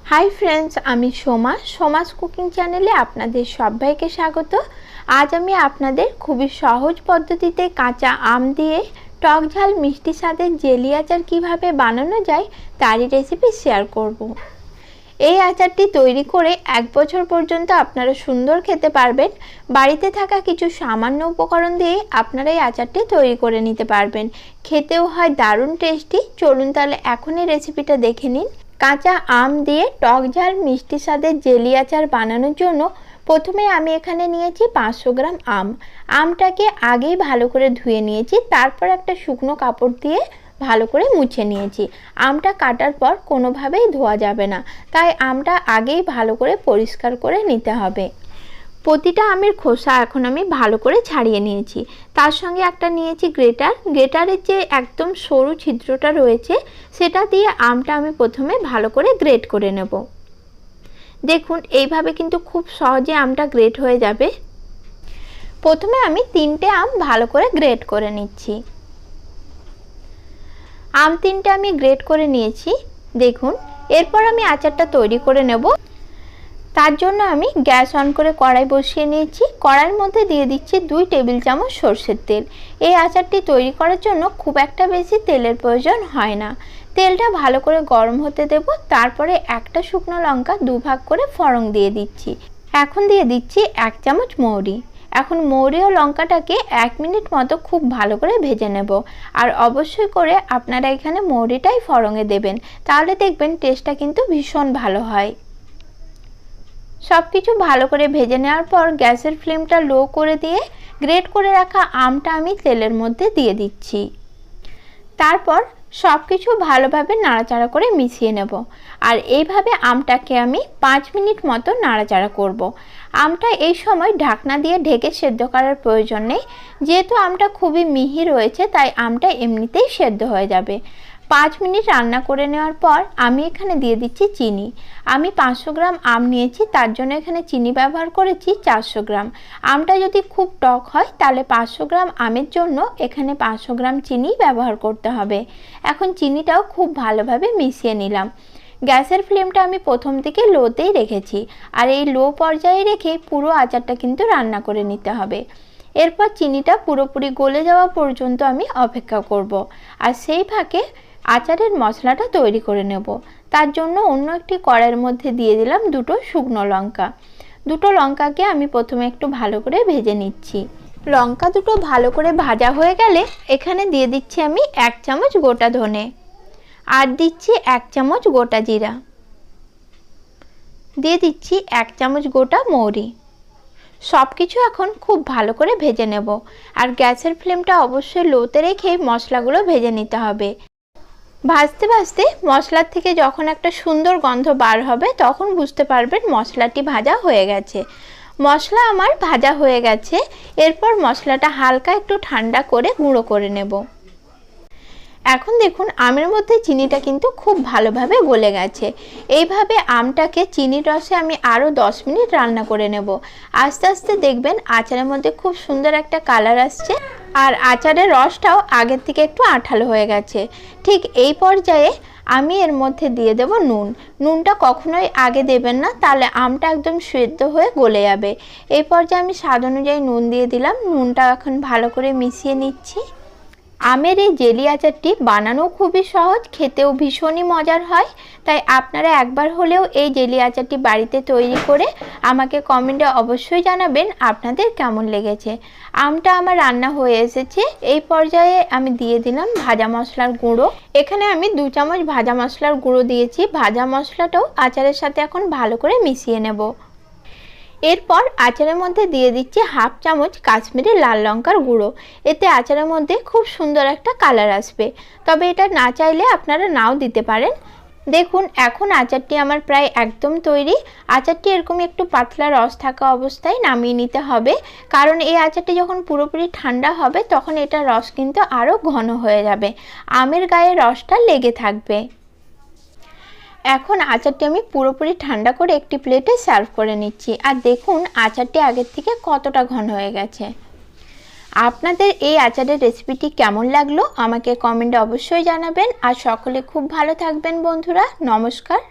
Hi friends आमी Soma सोमास cooking चैनेले आपनादेर सबाइके स्वागत। आज आमी आपनादेर खूबई सहज पद्धतिते काँचा आम दिए टक झाल मिष्टि स्वादेर जेली आचार किभाबे बानानो जाय तारই रेसिपि शेयर करब। এই আচারটি তৈরি করে এক বছর পর্যন্ত আপনারা সুন্দর খেতে পারবেন। বাড়িতে থাকা কিছু সামান্য উপকরণ দিয়ে আপনারা এই আচারটি তৈরি করে নিতে পারবেন। খেতেও হয় দারুণ টেস্টি। চলুন তাহলে এখনই রেসিপিটা দেখে নিন। কাঁচা আম দিয়ে টক ঝাল মিষ্টি স্বাদের জেলি আচার বানানোর জন্য প্রথমে আমি এখানে নিয়েছি 500 গ্রাম আম। আমটাকে আগেই ভালো করে ধুয়ে নিয়েছি, তারপর একটা শুকনো কাপড় দিয়ে ভালো করে মুছে নিয়েছি। আমটা কাটার পর কোনোভাবেই ধোয়া যাবে না, তাই আমটা আগেই ভালো করে পরিষ্কার করে নিতে হবে। প্রতিটা আমের খোসা এখন আমি ভালো করে ছাড়িয়ে নিয়েছি। তার সঙ্গে একটা নিয়েছি গ্রেটার। গ্রেটারের যে একদম সরু ছিদ্রটা রয়েছে সেটা দিয়ে আমটা আমি প্রথমে ভালো করে গ্রেট করে নেব। দেখুন এইভাবে কিন্তু খুব সহজে আমটা গ্রেট হয়ে যাবে। প্রথমে আমি 3টে আম ভালো করে গ্রেট করে নিচ্ছি। আম 3টে আমি গ্রেট করে নিয়েছি। দেখুন এরপর আমি আচারটা তৈরি করে নেব। তার জন্য আমি গ্যাস অন করে কড়াই বসিয়ে নিয়েছি। কড়াইয়ের মধ্যে দিয়ে দিচ্ছি 2 টেবিল চামচ সরষের তেল। এই আচারটি তৈরি করার জন্য খুব একটা বেশি তেলের প্রয়োজন হয় না। তেলটা ভালো করে গরম হতে দেব। তারপরে একটা শুকনো লঙ্কা 2 ভাগ করে ফোড়ন দিয়ে দিচ্ছি। এখন দিয়ে দিচ্ছি 1 চামচ মৌরি। এখন মৌরি ও লঙ্কাটাকে 1 মিনিট মতো খুব ভালো করে ভেজে নেব। আর অবশ্যই করে আপনারা এখানে মৌরিটাই ফোড়নে দেবেন, তাহলে দেখবেন টেস্টটা কিন্তু ভীষণ ভালো হয়। সব কিছু ভালো করে ভেজে নেওয়ার পর গ্যাসের ফ্লেমটা লো করে দিয়ে গ্রেট করে রাখা আমটা আমি তেলের মধ্যে দিয়ে দিচ্ছি। তারপর সব কিছু ভালোভাবে নাড়াচাড়া করে মিশিয়ে নেব। আর এইভাবে আমটাকে আমি 5 মিনিট মতো নাড়াচাড়া করব। আমটা এই সময় ঢাকনা দিয়ে ঢেকে সেদ্ধ করার প্রয়োজন নেই, যেহেতু আমটা খুবই মিহি রয়েছে তাই আমটা এমনিতেই সেদ্ধ হয়ে যাবে। 5 মিনিট রান্না করে নেওয়ার পর আমি এখানে দিয়ে দিচ্ছি চিনি। আমি 500 গ্রাম আম নিয়েছি, তার জন্য এখানে চিনি ব্যবহার করেছি 400 গ্রাম। আমটা যদি খুব টক হয় তাহলে 500 গ্রাম আমের জন্য এখানে 500 গ্রাম চিনি ব্যবহার করতে হবে। এখন চিনিটাও খুব ভালোভাবে মিশিয়ে নিলাম। গ্যাসের ফ্লেমটা আমি প্রথম থেকে লোতেই রেখেছি, আর এই লো পর্যায়ে রেখে পুরো আচারটা কিন্তু রান্না করে নিতে হবে। এরপর চিনিটা পুরোপুরি গলে যাওয়া পর্যন্ত আমি অপেক্ষা করব। আর সেই ফাঁকে আচারের মশলাটা তৈরি করে নেব। তার জন্য অন্য একটি কড়াইয়ের মধ্যে দিয়ে দিলাম 2টো শুকনো লঙ্কা। 2টো লঙ্কাকে আমি প্রথমে একটু ভালো করে ভেজে নিচ্ছি। লঙ্কা দুটো ভালো করে ভাজা হয়ে গেলে এখানে দিয়ে দিচ্ছি আমি 1 চামচ গোটা ধনে, আর দিচ্ছি 1 চামচ গোটা জিরা, দিয়ে দিচ্ছি 1 চামচ গোটা মৌরি। সব কিছু এখন খুব ভালো করে ভেজে নেব। আর গ্যাসের ফ্লেমটা অবশ্যই লোতে রেখে মশলাগুলো ভেজে নিতে হবে। ভাজতে ভাজতে মশলার থেকে যখন একটা সুন্দর গন্ধ বার হবে তখন বুঝতে পারবেন মশলাটি ভাজা হয়ে গেছে। মশলা আমার ভাজা হয়ে গেছে। এরপর মশলাটা হালকা একটু ঠান্ডা করে গুঁড়ো করে নেব। এখন দেখুন আমের মধ্যে চিনিটা কিন্তু খুব ভালোভাবে গলে গেছে। এইভাবে আমটাকে চিনির রসে আমি আরও 10 মিনিট রান্না করে নেব। আস্তে আস্তে দেখবেন আচারের মধ্যে খুব সুন্দর একটা কালার আসছে, আর আচারের রসটাও আগের থেকে একটু আঠালো হয়ে গেছে। ঠিক এই পর্যায়ে আমি এর মধ্যে দিয়ে দেব নুন। নুনটা কখনোই আগে দেবেন না, তাহলে আমটা একদম সেদ্ধ হয়ে গলে যাবে। এই পর্যায়ে আমি স্বাদ অনুযায়ী নুন দিয়ে দিলাম। নুনটা এখন ভালো করে মিশিয়ে নিচ্ছি। আমের এই জেলি আচারটি বানানো খুবই সহজ, খেতেও ভীষণই মজার হয়। তাই আপনারা একবার হলেও এই জেলি আচারটি বাড়িতে তৈরি করে আমাকে কমেন্টে অবশ্যই জানাবেন আপনাদের কেমন লেগেছে। আমটা আমার রান্না হয়ে এসেছে। এই পর্যায়ে আমি দিয়ে দিলাম ভাজা মশলার গুঁড়ো। এখানে আমি 2 চামচ ভাজা মশলার গুঁড়ো দিয়েছি। ভাজা মশলাটাও আচারের সাথে এখন ভালো করে মিশিয়ে নেব। এরপর আচারের মধ্যে দিয়ে দিচ্ছি 1/2 চামচ কাশ্মীরি লাল লঙ্কার গুঁড়ো। এতে আচারের মধ্যে খুব সুন্দর একটা কালার আসবে, তবে এটা না চাইলে আপনারা নাও দিতে পারেন। দেখুন এখন আচারটি আমার প্রায় একদম তৈরি। আচারটি এরকম একটু পাতলা রস থাকা অবস্থায় নামিয়ে নিতে হবে, কারণ এই আচারটি যখন পুরোপুরি ঠান্ডা হবে তখন এটা রস কিন্তু আরও ঘন হয়ে যাবে, আমের গায়ে রসটা লেগে থাকবে। এখন আচারটি আমি পুরোপুরি ঠান্ডা করে একটি প্লেটে সার্ভ করে নিচ্ছি। আর দেখুন আচারটি আগের থেকে কতটা ঘন হয়ে গেছে। আপনাদের এই আচারের রেসিপিটি কেমন লাগলো আমাকে কমেন্টে অবশ্যই জানাবেন। আর সকলে খুব ভালো থাকবেন বন্ধুরা। নমস্কার।